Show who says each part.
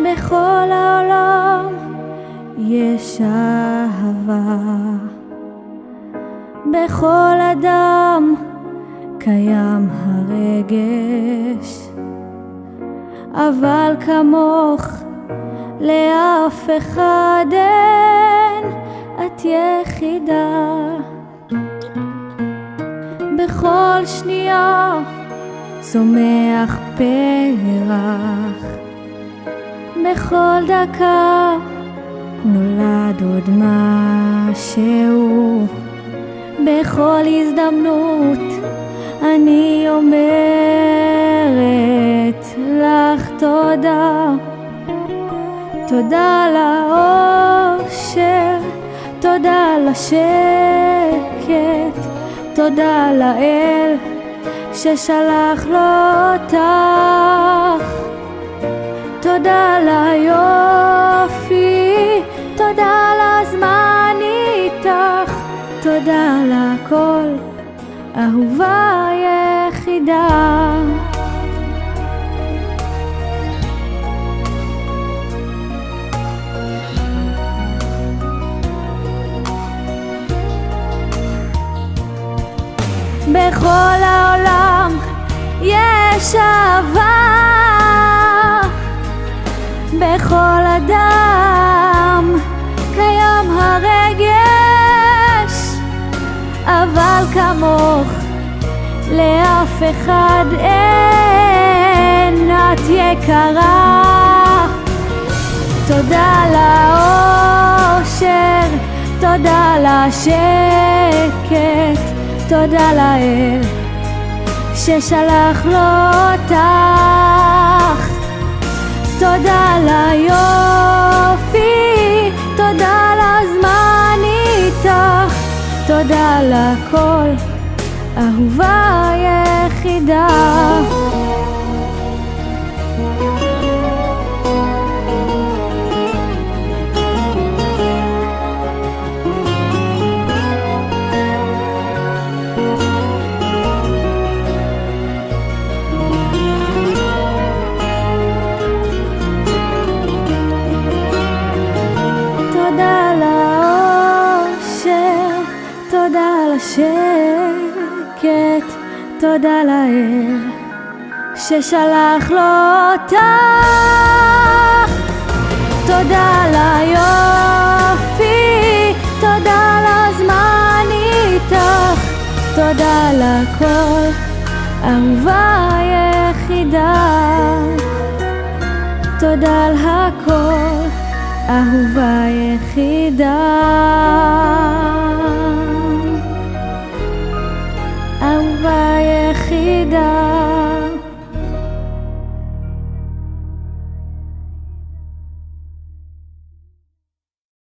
Speaker 1: בכל העולם יש אהבה, בכל אדם קיים הרגש, אבל כמוך לאף אחד אין, את יחידה. בכל שנייה צומח פרח, בכל דקה נולד עוד משהו, בכל הזדמנות אני אומרת לך תודה. תודה לאושר, תודה לשקט, תודה לאל ששלח לו אותך. תודה ליופי, תודה לזמן איתך, תודה לכל, אהובה יחידה. בכל העולם יש אהבה, בכל אדם קיים הרגש, אבל כמוך לאף אחד אין, את יקרה. תודה לאושר, תודה לשקט, תודה לאל ששלח לו אותך. תודה ליופי, תודה לזמן איתך, תודה לכל, אהובה יחידה. תודה לשקט, תודה לאל ששלח לו אותך. תודה ליופי, תודה לזמן איתך, תודה לכל, אהובה יחידה. תודה על הכל, אהובה יחידה. אהובה יחידה.